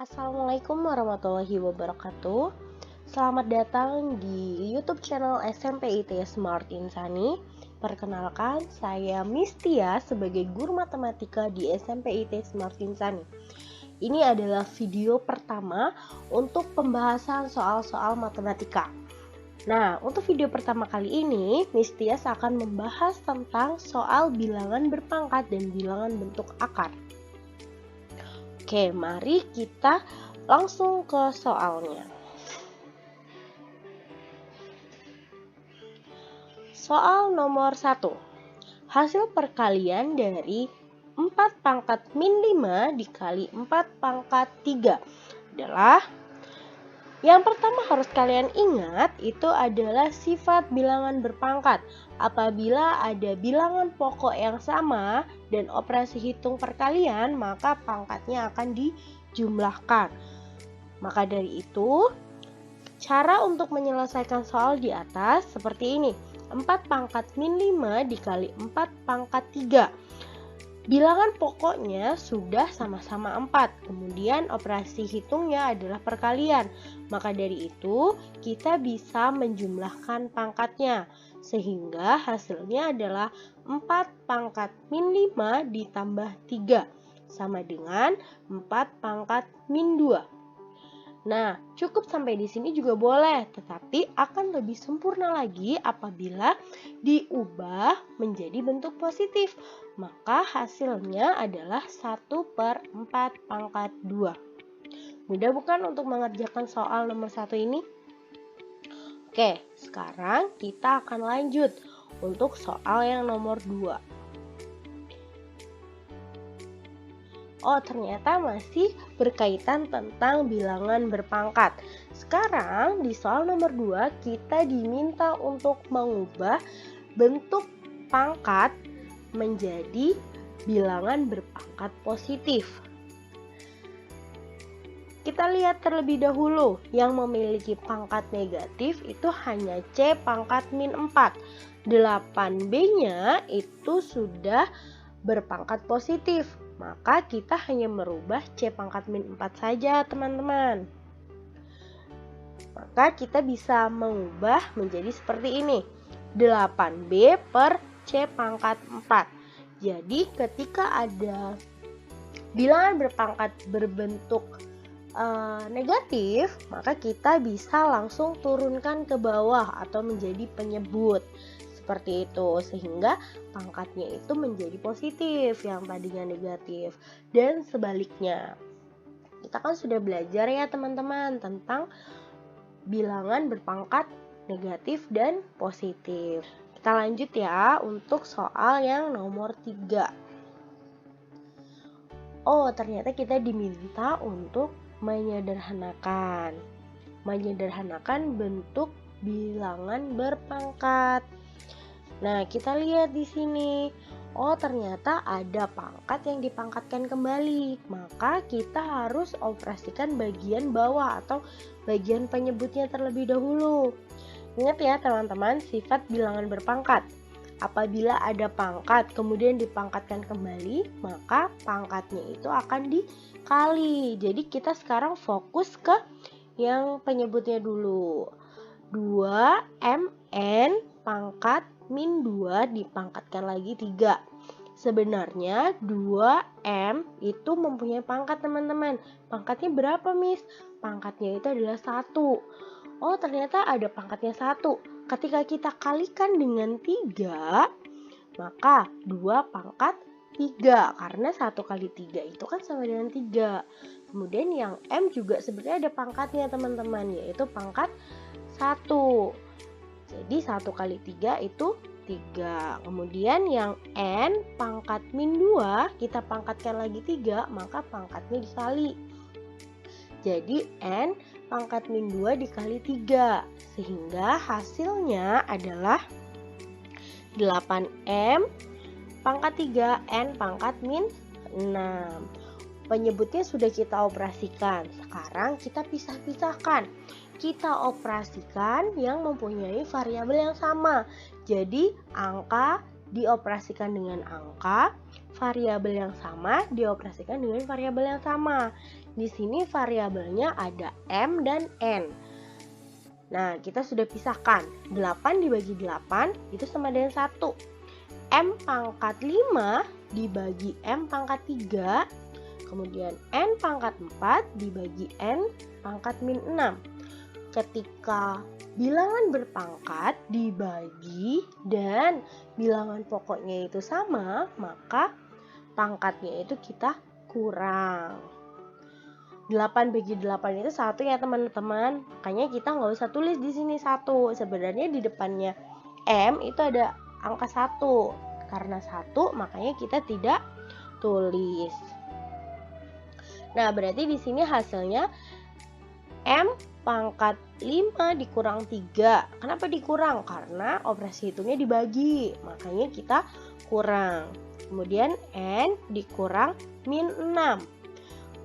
Assalamualaikum warahmatullahi wabarakatuh. Selamat datang di YouTube channel SMP ITS Smart Insani. Perkenalkan, saya Mistia sebagai guru matematika di SMP ITS Smart Insani. Ini adalah video pertama untuk pembahasan soal-soal matematika. Nah, untuk video pertama kali ini, Mistia akan membahas tentang soal bilangan berpangkat dan bilangan bentuk akar. Oke, mari kita langsung ke soalnya. Soal nomor 1. Hasil perkalian dari 4 pangkat min 5 dikali 4 pangkat 3 adalah, yang pertama harus kalian ingat itu adalah sifat bilangan berpangkat. Apabila ada bilangan pokok yang sama dan operasi hitung perkalian, maka pangkatnya akan dijumlahkan. Maka dari itu, cara untuk menyelesaikan soal di atas seperti ini. 4 pangkat min 5 dikali 4 pangkat 3. Bilangan pokoknya sudah sama-sama 4, kemudian operasi hitungnya adalah perkalian. Maka dari itu, kita bisa menjumlahkan pangkatnya, sehingga hasilnya adalah 4 pangkat min 5 ditambah 3, sama dengan 4 pangkat min 2. Nah, cukup sampai di sini juga boleh, tetapi akan lebih sempurna lagi apabila diubah menjadi bentuk positif. Maka hasilnya adalah 1/4 pangkat 2. Mudah bukan untuk mengerjakan soal nomor 1 ini? Oke, sekarang kita akan lanjut untuk soal yang nomor 2. Oh, ternyata masih berkaitan tentang bilangan berpangkat. Sekarang di soal nomor 2 kita diminta untuk mengubah bentuk pangkat menjadi bilangan berpangkat positif. Kita lihat terlebih dahulu, yang memiliki pangkat negatif itu hanya C pangkat min 4. 8B-nya itu sudah berpangkat positif. Maka kita hanya merubah C pangkat min 4 saja, teman-teman. Maka kita bisa mengubah menjadi seperti ini. 8B per C pangkat 4. Jadi ketika ada bilangan berpangkat berbentuk negatif, maka kita bisa langsung turunkan ke bawah atau menjadi penyebut. Seperti itu, sehingga pangkatnya itu menjadi positif yang tadinya negatif, dan sebaliknya. Kita kan sudah belajar ya teman-teman tentang bilangan berpangkat negatif dan positif. Kita lanjut ya untuk soal yang nomor 3. Oh, ternyata kita diminta untuk menyederhanakan bentuk bilangan berpangkat. Nah, kita lihat di sini. Oh, ternyata ada pangkat yang dipangkatkan kembali. Maka kita harus operasikan bagian bawah atau bagian penyebutnya terlebih dahulu. Ingat ya teman-teman, sifat bilangan berpangkat. Apabila ada pangkat kemudian dipangkatkan kembali, maka pangkatnya itu akan dikali. Jadi kita sekarang fokus ke yang penyebutnya dulu. 2mn pangkat min 2 dipangkatkan lagi 3. Sebenarnya 2m itu mempunyai pangkat, teman-teman. Pangkatnya berapa, Miss? Pangkatnya itu adalah 1. Oh, ternyata ada pangkatnya 1. Ketika kita kalikan dengan 3, maka 2 pangkat 3. Karena 1 kali 3 itu kan sama dengan 3. Kemudian yang m juga sebenarnya ada pangkatnya, teman-teman, yaitu pangkat 1. Jadi 1 kali 3 itu 3. Kemudian yang n pangkat min 2 kita pangkatkan lagi 3, maka pangkatnya dikali. Jadi n pangkat min 2 dikali 3, sehingga hasilnya adalah 8m pangkat 3 n pangkat min 6. Penyebutnya sudah kita operasikan. Sekarang kita pisah-pisahkan. Kita operasikan yang mempunyai variabel yang sama. Jadi angka dioperasikan dengan angka, variabel yang sama dioperasikan dengan variabel yang sama. di sini variabelnya ada M dan N. Nah, kita sudah pisahkan. 8 dibagi 8 itu sama dengan 1. M pangkat 5 dibagi M pangkat 3. Kemudian N pangkat 4 dibagi N pangkat min 6. Ketika bilangan berpangkat dibagi dan bilangan pokoknya itu sama, maka pangkatnya itu kita kurang. 8 bagi 8 itu 1 ya teman-teman. Makanya kita nggak usah tulis di sini 1. Sebenarnya di depannya M itu ada angka 1. Karena 1 makanya kita tidak tulis. Nah, berarti di sini hasilnya M pangkat 5 dikurang 3. Kenapa dikurang? Karena operasi hitungnya dibagi. Makanya kita kurang. Kemudian N dikurang min 6.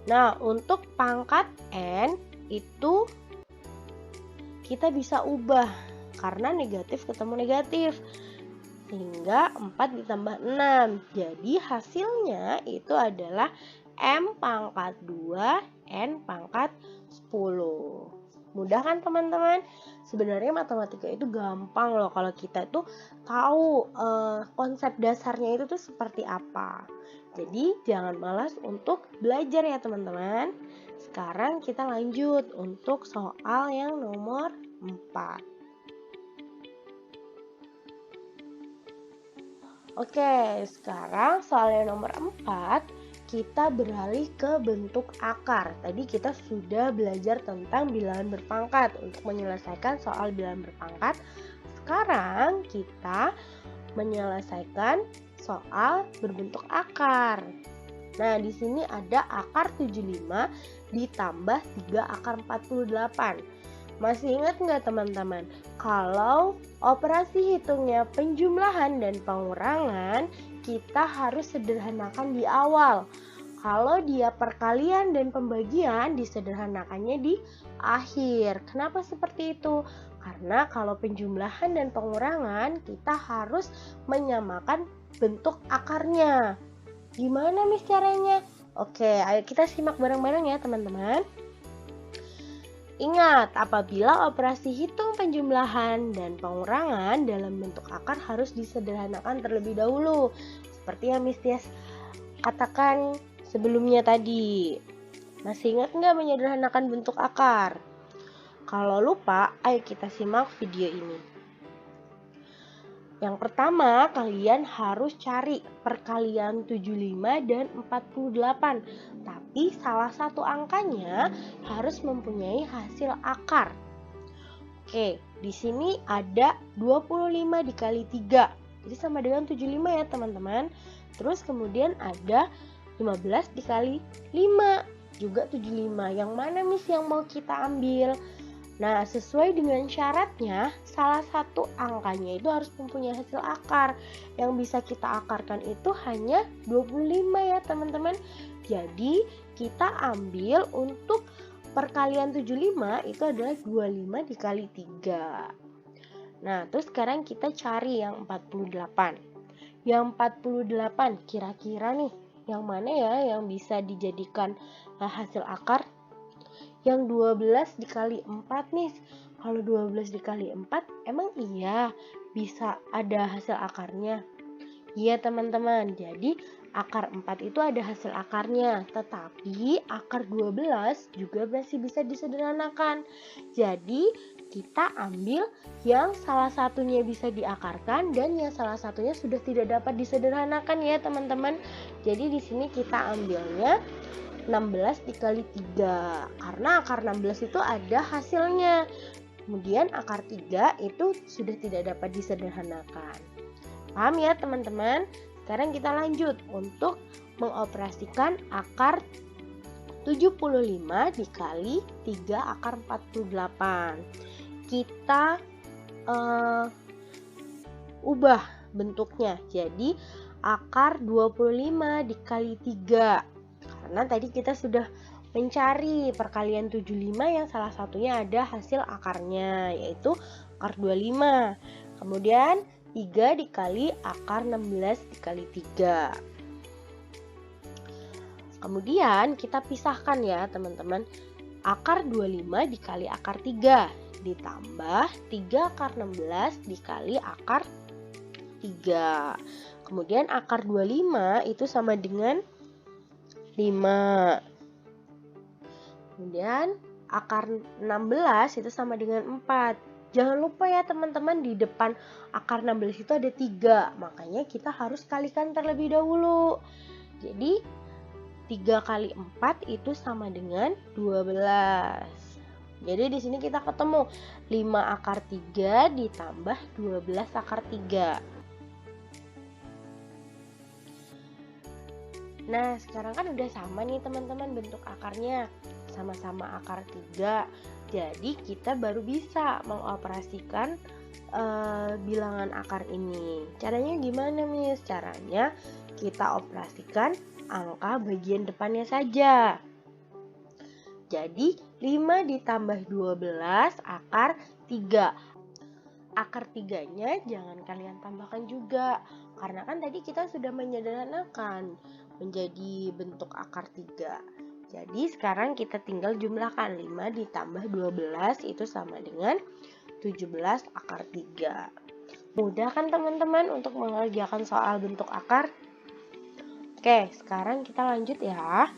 Nah, untuk pangkat N itu kita bisa ubah. Karena negatif ketemu negatif. Sehingga 4 ditambah 6. Jadi hasilnya itu adalah M pangkat 2, N pangkat 10. Mudah kan teman-teman? Sebenarnya matematika itu gampang loh kalau kita tuh tahu konsep dasarnya itu tuh seperti apa. Jadi jangan malas untuk belajar ya teman-teman. Sekarang kita lanjut untuk soal yang nomor 4. Oke, sekarang soal yang nomor 4. Kita beralih ke bentuk akar. Tadi kita sudah belajar tentang bilangan berpangkat untuk menyelesaikan soal bilangan berpangkat. Sekarang kita menyelesaikan soal berbentuk akar. Nah, di sini ada akar 75 ditambah 3 akar 48. Masih ingat nggak teman-teman? Kalau operasi hitungnya penjumlahan dan pengurangan, kita harus sederhanakan di awal. Kalau dia perkalian dan pembagian, disederhanakannya di akhir. Kenapa seperti itu? Karena kalau penjumlahan dan pengurangan, kita harus menyamakan bentuk akarnya. Gimana Miss caranya? Oke, ayo kita simak bareng-bareng ya teman-teman. Ingat, apabila operasi hitung penjumlahan dan pengurangan dalam bentuk akar harus disederhanakan terlebih dahulu. Seperti yang Miss Tias katakan sebelumnya tadi. Masih ingat nggak menyederhanakan bentuk akar? Kalau lupa, ayo kita simak video ini. Yang pertama, kalian harus cari perkalian 75 dan 48. Tapi salah satu angkanya harus mempunyai hasil akar. Oke, di sini ada 25 dikali 3. Jadi sama dengan 75 ya teman-teman. Terus kemudian ada 15 dikali 5. Juga 75. Yang mana Miss yang mau kita ambil? Nah, sesuai dengan syaratnya, salah satu angkanya itu harus mempunyai hasil akar. Yang bisa kita akarkan itu hanya 25 ya teman-teman. Jadi, kita ambil untuk perkalian 75 itu adalah 25 dikali 3. Nah, terus sekarang kita cari yang 48. Yang 48 kira-kira nih, yang mana ya yang bisa dijadikan hasil akar? Yang 12 dikali 4 nih. Kalau 12 dikali 4 emang iya bisa ada hasil akarnya? Iya teman-teman. Jadi akar 4 itu ada hasil akarnya. Tetapi akar 12 juga masih bisa disederhanakan. Jadi kita ambil yang salah satunya bisa diakarkan dan yang salah satunya sudah tidak dapat disederhanakan ya teman-teman. Jadi di sini kita ambilnya 16 dikali 3 karena akar 16 itu ada hasilnya. Kemudian akar 3 itu sudah tidak dapat disederhanakan. Paham ya teman-teman? Sekarang kita lanjut untuk mengoperasikan akar 75 dikali 3 akar 48. Kita ubah bentuknya jadi akar 25 dikali 3. Karena tadi kita sudah mencari perkalian 75 yang salah satunya ada hasil akarnya, yaitu akar 25. Kemudian 3 dikali akar 16 dikali 3. Kemudian kita pisahkan ya teman-teman. Akar 25 dikali akar 3 ditambah 3 akar 16 dikali akar 3. Kemudian akar 25 itu sama dengan 5. Kemudian akar 16 itu sama dengan 4. Jangan lupa ya teman-teman, di depan akar 16 itu ada 3. Makanya kita harus kalikan terlebih dahulu. Jadi 3 kali 4 itu sama dengan 12. Jadi di sini kita ketemu 5 akar 3 ditambah 12 akar 3. Nah, sekarang kan udah sama nih teman-teman bentuk akarnya. Sama-sama akar 3. Jadi kita baru bisa mengoperasikan bilangan akar ini. Caranya gimana, Miss? Caranya kita operasikan angka bagian depannya saja. Jadi 5 ditambah 12 akar 3. Akar 3-nya jangan kalian tambahkan juga, karena kan tadi kita sudah menyederhanakan menjadi bentuk akar 3. Jadi sekarang kita tinggal jumlahkan 5 ditambah 12 itu sama dengan 17 akar 3. Mudah kan teman-teman untuk mengerjakan soal bentuk akar? Oke, sekarang kita lanjut ya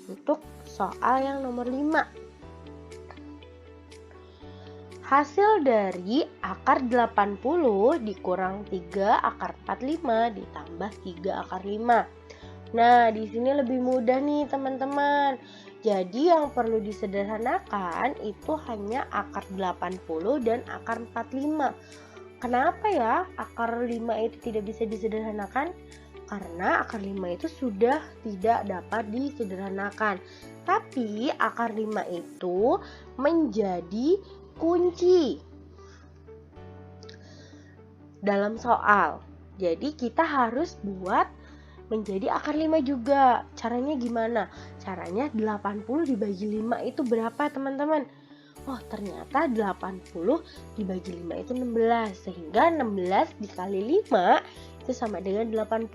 untuk soal yang nomor 5. Hasil dari akar 80 dikurang 3 akar 45 ditambah 3 akar 5. Nah, di sini lebih mudah nih teman-teman. Jadi yang perlu disederhanakan itu hanya akar 80 dan akar 45. Kenapa ya akar 5 itu tidak bisa disederhanakan? Karena akar 5 itu sudah tidak dapat disederhanakan. Tapi akar 5 itu menjadi kunci dalam soal. Jadi kita harus buat menjadi akar 5 juga. Caranya gimana? Caranya 80 dibagi 5 itu berapa teman-teman? Oh, ternyata 80 dibagi 5 itu 16. Sehingga 16 dikali 5 itu sama dengan 80.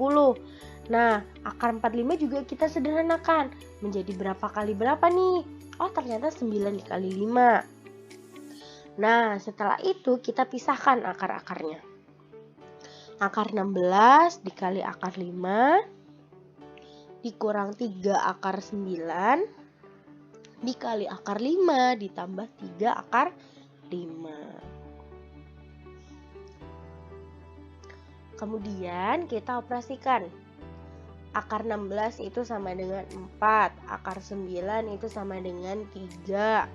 Nah, akar 45 juga kita sederhanakan. Menjadi berapa kali berapa nih? Oh, ternyata 9 dikali 5. Nah, setelah itu kita pisahkan akar-akarnya. Akar 16 dikali akar 5 dikurang 3 akar 9 dikali akar 5 ditambah 3 akar 5. Kemudian kita operasikan. Akar 16 itu sama dengan 4, akar 9 itu sama dengan 3.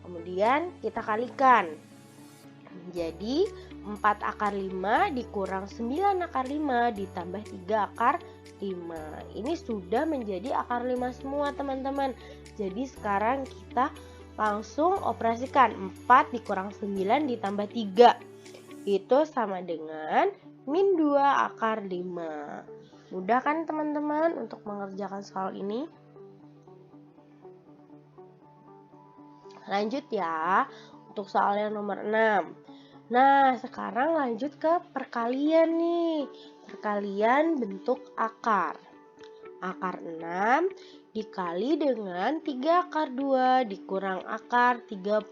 Kemudian kita kalikan. Jadi 4 akar 5 dikurang 9 akar 5 ditambah 3 akar 5. Ini sudah menjadi akar 5 semua teman-teman. Jadi sekarang kita langsung operasikan. 4 dikurang 9 ditambah 3. Itu sama dengan min 2 akar 5. Mudah kan teman-teman untuk mengerjakan soal ini? Lanjut ya untuk soal yang nomor 6. Nah, sekarang lanjut ke perkalian nih. Perkalian bentuk akar. Akar 6 dikali dengan 3 akar 2 dikurang akar 32.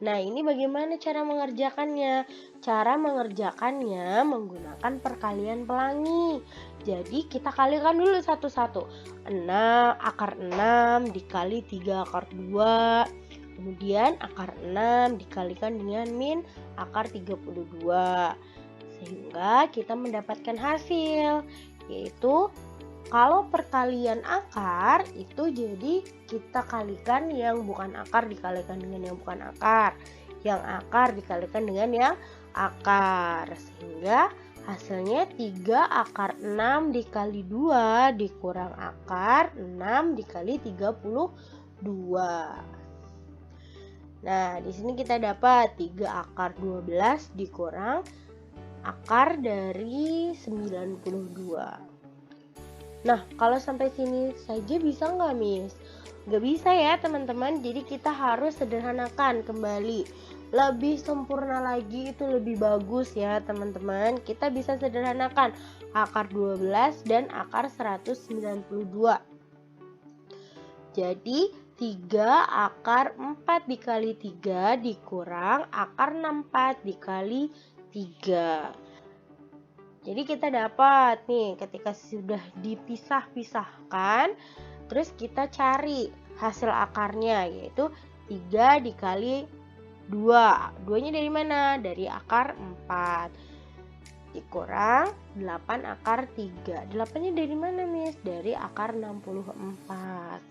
Nah, ini bagaimana cara mengerjakannya? Cara mengerjakannya menggunakan perkalian pelangi. Jadi kita kalikan dulu satu-satu. 6 akar 6 dikali 3 akar 2. Kemudian akar 6 dikalikan dengan min akar 32. Sehingga kita mendapatkan hasil, yaitu kalau perkalian akar itu jadi kita kalikan yang bukan akar dikalikan dengan yang bukan akar. Yang akar dikalikan dengan yang akar. Sehingga hasilnya 3 akar 6 dikali 2 dikurang akar 6 dikali 32. Nah, di sini kita dapat 3 akar 12 dikurang akar dari 92. Nah, kalau sampai sini saja bisa nggak, Miss? Nggak bisa ya, teman-teman. Jadi kita harus sederhanakan kembali. Lebih sempurna lagi itu lebih bagus ya, teman-teman. Kita bisa sederhanakan akar 12 dan akar 192. Jadi 3 akar 4 dikali 3 dikurang akar 64 dikali 3. Jadi kita dapat nih ketika sudah dipisah-pisahkan, terus kita cari hasil akarnya, yaitu 3 dikali 2. 2-nya dari mana? Dari akar 4. Dikurang 8 akar 3. 8-nya dari mana, Miss? Dari akar 64.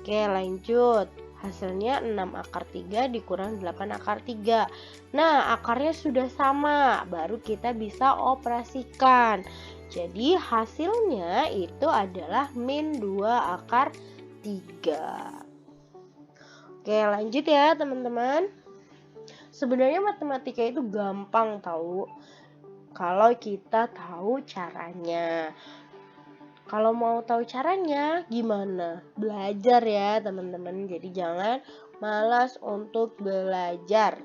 Oke, lanjut. Hasilnya 6 akar 3 dikurang 8 akar 3. Nah, akarnya sudah sama, baru kita bisa operasikan. Jadi hasilnya itu adalah min 2 akar 3. Oke, lanjut ya teman-teman. Sebenarnya matematika itu gampang tahu kalau kita tahu caranya. Kalau mau tahu caranya gimana? Belajar ya teman-teman. Jadi jangan malas untuk belajar.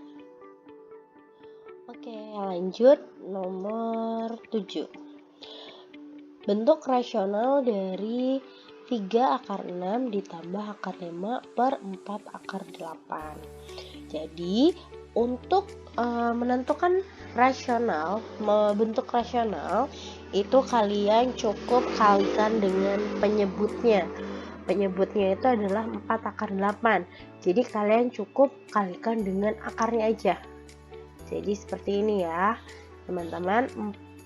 Oke, lanjut nomor 7. Bentuk rasional dari 3 akar 6 ditambah akar 5 per 4 akar 8. Jadi untuk menentukan rasional, bentuk rasional itu kalian cukup kalikan dengan penyebutnya. Penyebutnya itu adalah 4 akar 8. Jadi kalian cukup kalikan dengan akarnya aja. Jadi seperti ini ya teman-teman.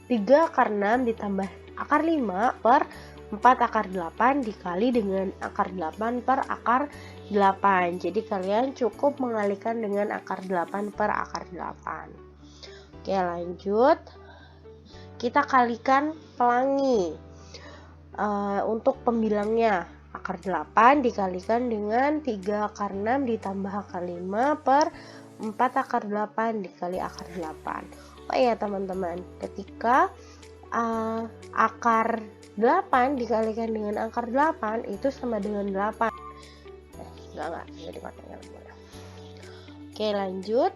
3 akar 6 ditambah akar 5 per 4 akar 8 dikali dengan akar 8 per akar 8. Jadi kalian cukup mengalihkan dengan akar 8 per akar 8. Oke, lanjut. Kita kalikan pelangi. Untuk pembilangnya, akar 8 dikalikan dengan 3 akar 6 ditambah akar 5 per 4 akar 8 dikali akar 8. Oh iya teman-teman, ketika akar 8 dikalikan dengan akar 8 itu sama dengan 8. Enggak, jadi makanya boleh. Oke, lanjut.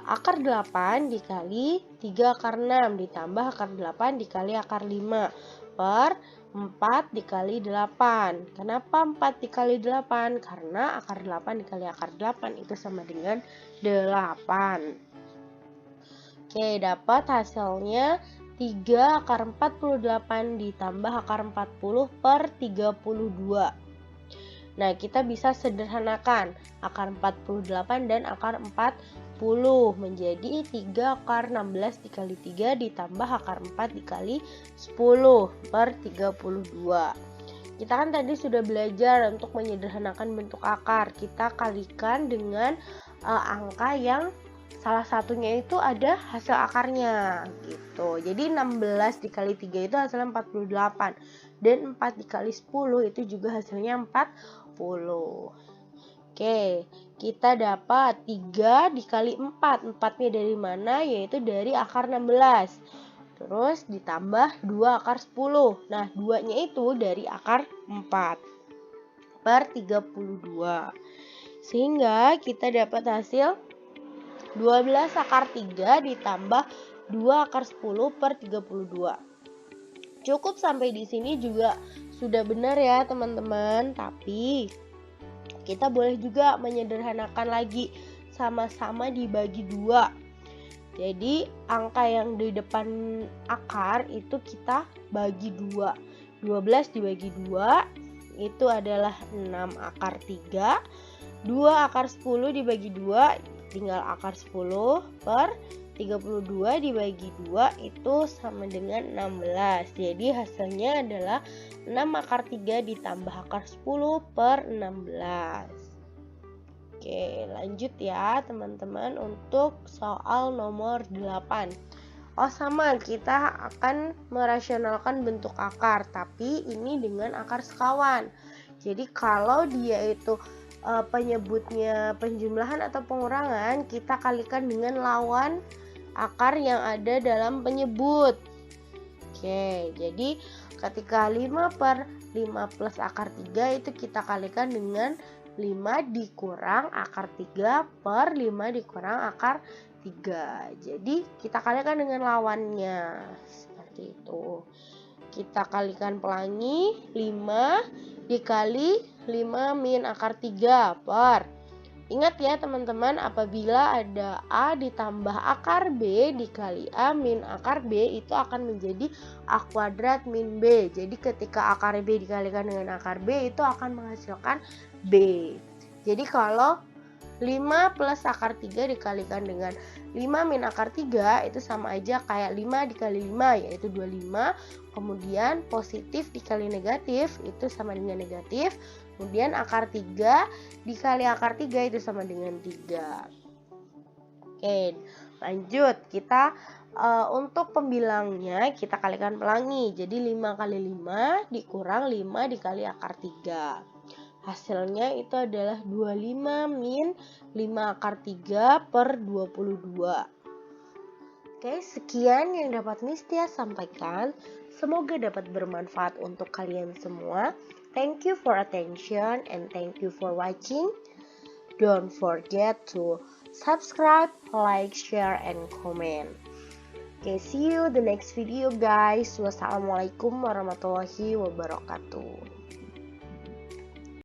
Akar 8 dikali 3 akar 6 ditambah akar 8 dikali akar 5 per 4 dikali 8. Kenapa 4 dikali 8? Karena akar 8 dikali akar 8 itu sama dengan 8. Oke, dapat hasilnya 3 akar 48 ditambah akar 40 per 32. Nah, kita bisa sederhanakan akar 48 dan akar 40 menjadi 3 akar 16 dikali 3 ditambah akar 4 dikali 10 per 32. Kita kan tadi sudah belajar untuk menyederhanakan bentuk akar. Kita kalikan dengan angka yang salah satunya itu ada hasil akarnya gitu. Jadi 16 dikali 3 itu hasilnya 48 dan 4 dikali 10 itu juga hasilnya 40. Oke, kita dapat 3 dikali 4. 4-nya dari mana? Yaitu dari akar 16. Terus ditambah 2 akar 10. Nah, 2-nya itu dari akar 4 per 32. Sehingga kita dapat hasil 12 akar 3 ditambah 2 akar 10 per 32. Cukup sampai di sini juga sudah benar ya teman-teman. Tapi kita boleh juga menyederhanakan lagi, sama-sama dibagi 2. Jadi angka yang di depan akar itu kita bagi 2. 12 dibagi 2 itu adalah 6 akar 3. 2 akar 10 dibagi 2 tinggal akar 10 per 32 dibagi 2 itu sama dengan 16. Jadi hasilnya adalah 6 akar 3 ditambah akar 10 per 16. Oke, lanjut ya teman-teman untuk soal nomor 8. Oh sama, kita akan merasionalkan bentuk akar, tapi ini dengan akar sekawan. Jadi kalau dia itu penyebutnya penjumlahan atau pengurangan, kita kalikan dengan lawan akar yang ada dalam penyebut. Oke, jadi ketika 5 per 5 plus akar 3 itu kita kalikan dengan 5 dikurang akar 3 per 5 dikurang akar 3. Jadi kita kalikan dengan lawannya. Seperti itu. Kita kalikan pelangi 5 dikali 5 min akar 3 per. Ingat ya teman-teman, apabila ada A ditambah akar B dikali A min akar B, itu akan menjadi A kuadrat min B. Jadi ketika akar B dikalikan dengan akar B, itu akan menghasilkan B. Jadi kalau 5 plus akar 3 dikalikan dengan 5 min akar 3 itu sama aja kayak 5 dikali 5, yaitu 25. Kemudian positif dikali negatif itu sama dengan negatif. Kemudian akar 3 dikali akar 3 itu sama dengan 3. Oke, lanjut. Kita untuk pembilangnya kita kalikan pelangi. Jadi 5 kali 5 dikurang 5 dikali akar 3. Hasilnya itu adalah 25 min 5 akar 3 per 22. Oke, sekian yang dapat Miss Tia sampaikan. Semoga dapat bermanfaat untuk kalian semua. Thank you for attention and thank you for watching. Don't forget to subscribe, like, share, and comment. Okay, see you the next video guys. Wassalamualaikum warahmatullahi wabarakatuh.